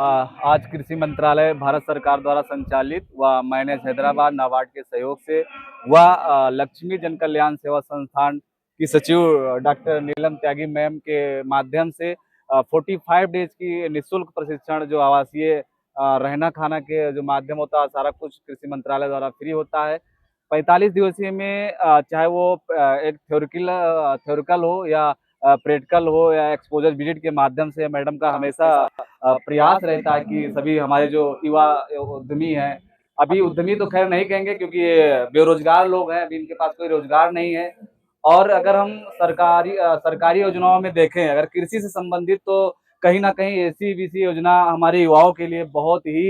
आज कृषि मंत्रालय भारत सरकार द्वारा संचालित व मैनेज हैदराबाद नाबार्ड के सहयोग से व लक्ष्मी जन कल्याण सेवा संस्थान की सचिव डॉक्टर नीलम त्यागी मैम के माध्यम से 45 डेज की निःशुल्क प्रशिक्षण जो आवासीय रहना खाना के जो माध्यम होता है सारा कुछ कृषि मंत्रालय द्वारा फ्री होता है। 45 दिवसीय में चाहे वो एक थ्योरिकल हो या प्रैक्टिकल हो या एक्सपोजर विजिट के माध्यम से मैडम का हमेशा प्रयास रहता है कि सभी हमारे जो युवा उद्यमी हैं, अभी उद्यमी तो खैर नहीं कहेंगे क्योंकि ये बेरोजगार लोग हैं, अभी इनके पास कोई रोजगार नहीं है। और अगर हम सरकारी योजनाओं में देखें, अगर कृषि से संबंधित, तो कहीं न कहीं एसी-बीसी योजना हमारे युवाओं के लिए बहुत ही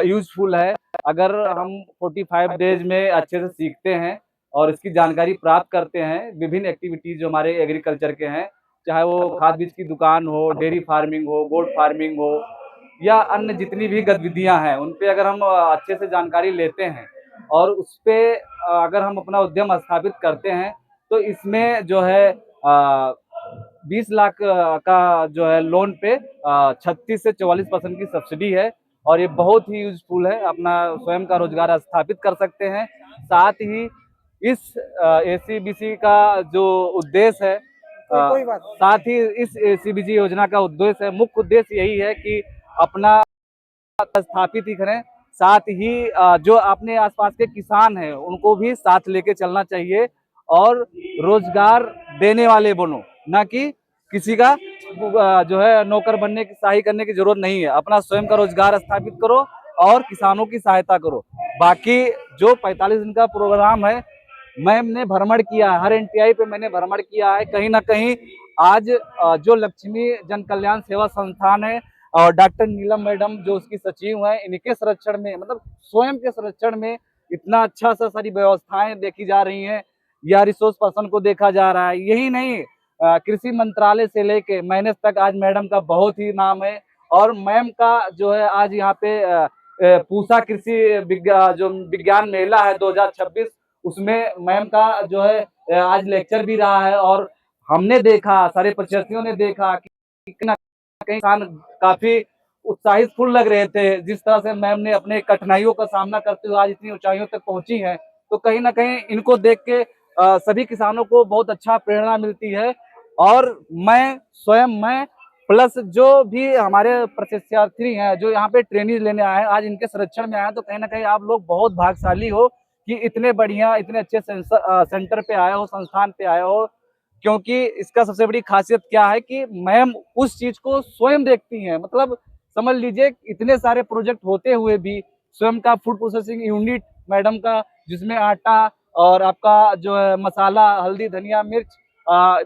यूज़फुल है। अगर हम 45 डेज़ में अच्छे से सीखते हैं और इसकी जानकारी प्राप्त करते हैं, विभिन्न एक्टिविटीज़ जो हमारे एग्रीकल्चर के हैं, चाहे वो खाद बीज की दुकान हो, डेयरी फार्मिंग हो, गोट फार्मिंग हो या अन्य जितनी भी गतिविधियां हैं, उन पे अगर हम अच्छे से जानकारी लेते हैं और उस पे अगर हम अपना उद्यम स्थापित करते हैं, तो इसमें जो है 20 लाख का जो है लोन पे 36 से 44% की सब्सिडी है और ये बहुत ही यूजफुल है। अपना स्वयं का रोजगार स्थापित कर सकते हैं। साथ ही इस एसीबीसी का जो उद्देश्य है, साथ ही इस एसीबीजी योजना का उद्देश्य है, मुख्य उद्देश्य यही है कि अपना स्थापित ही करें, साथ ही जो अपने आसपास के किसान हैं उनको भी साथ लेके चलना चाहिए और रोजगार देने वाले बनो, ना कि किसी का जो है नौकर बनने की शाही करने की जरूरत नहीं है। अपना स्वयं का रोजगार स्थापित करो और किसानों की सहायता करो। बाकी जो 45 दिन का प्रोग्राम है, मैंने भ्रमण किया है, हर एनटीआई पे मैंने भ्रमण किया है। कहीं ना कहीं आज जो लक्ष्मी जन कल्याण सेवा संस्थान है और डॉक्टर नीलम मैडम जो उसकी सचिव हैं, इनके संरक्षण में, मतलब स्वयं के संरक्षण में इतना अच्छा सा सारी व्यवस्थाएं देखी जा रही हैं या रिसोर्स पर्सन को देखा जा रहा है। यही नहीं, कृषि मंत्रालय से लेके मैनेज तक आज मैडम का बहुत ही नाम है और मैम का जो है आज यहाँ पे पूसा कृषि जो विज्ञान मेला है 2026, उसमें मैम का जो है आज लेक्चर भी रहा है और हमने देखा, सारे प्रशिक्षुओं ने देखा कि कहीं किसान काफी उत्साहित फुल लग रहे थे। जिस तरह से मैम ने अपने कठिनाइयों का सामना करते हुए आज इतनी ऊंचाइयों तक पहुंची है, तो कहीं ना कहीं इनको देख के सभी किसानों को बहुत अच्छा प्रेरणा मिलती है। और मैं प्लस जो भी हमारे प्रशिक्षार्थी हैं जो यहाँ पे ट्रेनिंग लेने आए हैं, आज इनके संरक्षण में आए हैं, तो कहीं ना कहीं आप लोग बहुत भाग्यशाली हो कि इतने बढ़िया, इतने अच्छे सेंटर पे आए हो, संस्थान पे आए हो। क्योंकि इसका सबसे बड़ी खासियत क्या है कि मैम उस चीज को स्वयं देखती हैं। मतलब समझ लीजिए इतने सारे प्रोजेक्ट होते हुए भी स्वयं का फूड प्रोसेसिंग यूनिट मैडम का, जिसमें आटा और आपका जो है मसाला, हल्दी, धनिया, मिर्च,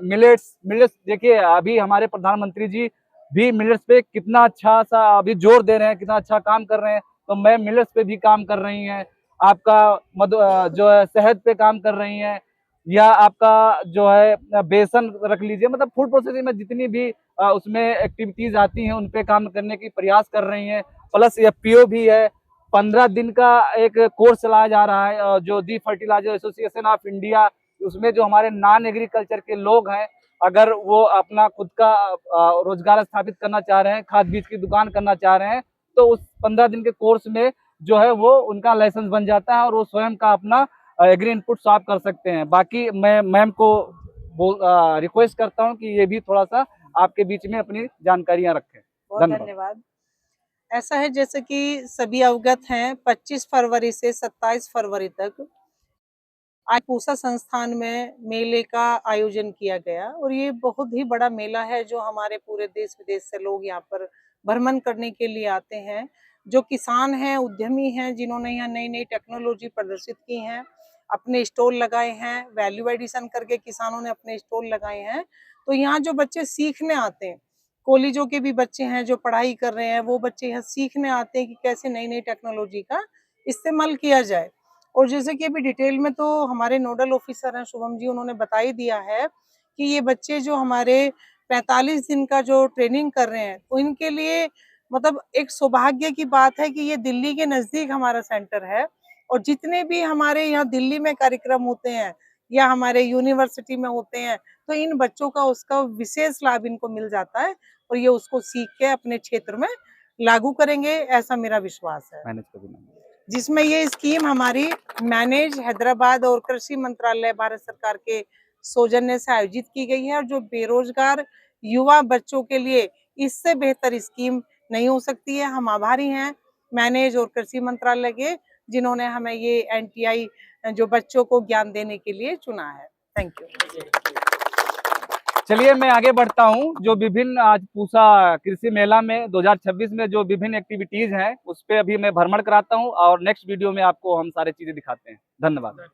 मिलेट्स मिलेट्स देखिए अभी हमारे प्रधानमंत्री जी भी मिलेट्स पे कितना अच्छा सा अभी जोर दे रहे हैं, कितना अच्छा काम कर रहे हैं। तो मैम मिलेट्स पे भी काम कर रही हैं। आपका जो है शहद पे काम कर रही हैं, या आपका जो है बेसन रख लीजिए, मतलब फूड प्रोसेसिंग में जितनी भी उसमें एक्टिविटीज आती हैं उन पे काम करने की प्रयास कर रही हैं। प्लस एफपीओ भी है। 15 दिन का एक कोर्स चलाया जा रहा है जो दी फर्टिलाइजर एसोसिएशन ऑफ इंडिया, उसमें जो हमारे नॉन एग्रीकल्चर के लोग हैं, अगर वो अपना खुद का रोजगार स्थापित करना चाह रहे हैं, खाद बीज की दुकान करना चाह रहे हैं, तो उस 15 दिन के कोर्स में जो है वो उनका लाइसेंस बन जाता है और वो स्वयं का अपना एग्री इनपुट आप कर सकते हैं। बाकी मैं मैम को रिक्वेस्ट करता हूँ कि ये भी थोड़ा सा आपके बीच में अपनी जानकारियां रखें। बहुत धन्यवाद। ऐसा है जैसे कि सभी अवगत हैं, 25 फरवरी से 27 फरवरी तक आज पूसा संस्थान में मेले का आयोजन किया गया और ये बहुत ही बड़ा मेला है जो हमारे पूरे देश विदेश से लोग यहाँ पर भ्रमण करने के लिए आते हैं। जो किसान हैं, उद्यमी हैं, जिन्होंने यहाँ नई नई टेक्नोलॉजी प्रदर्शित की हैं, अपने स्टॉल लगाए हैं, वैल्यू एडिशन करके किसानों ने अपने स्टॉल लगाए हैं। तो यहाँ जो बच्चे सीखने आते हैं, कॉलेजों के भी बच्चे हैं जो पढ़ाई कर रहे हैं, वो बच्चे यहाँ सीखने आते हैं कि कैसे नई नई टेक्नोलॉजी का इस्तेमाल किया जाए। और जैसे कि अभी डिटेल में तो हमारे नोडल ऑफिसर हैं शुभम जी, उन्होंने बता ही दिया है कि ये बच्चे जो हमारे 45 दिन का जो ट्रेनिंग कर रहे हैं, तो इनके लिए मतलब एक सौभाग्य की बात है कि ये दिल्ली के नजदीक हमारा सेंटर है और जितने भी हमारे यहाँ दिल्ली में कार्यक्रम होते हैं या हमारे यूनिवर्सिटी में होते हैं, तो इन बच्चों का उसका विशेष लाभ इनको मिल जाता है और ये उसको सीख के अपने क्षेत्र में लागू करेंगे, ऐसा मेरा विश्वास है। मैनेज कर देना। जिसमें ये स्कीम हमारी मैनेज हैदराबाद और कृषि मंत्रालय भारत सरकार के सौजन्य से आयोजित की गई है और जो बेरोजगार युवा बच्चों के लिए इससे बेहतर स्कीम नहीं हो सकती है। हम आभारी हैं मैनेज और कृषि मंत्रालय के, जिन्होंने हमें ये एनटीआई जो बच्चों को ज्ञान देने के लिए चुना है। Thank you. चलिए मैं आगे बढ़ता हूँ। जो विभिन्न आज पूसा कृषि मेला में 2026 में जो विभिन्न एक्टिविटीज हैं उस पे अभी मैं भ्रमण कराता हूँ और नेक्स्ट वीडियो में आपको हम सारी चीजें दिखाते हैं। धन्यवाद।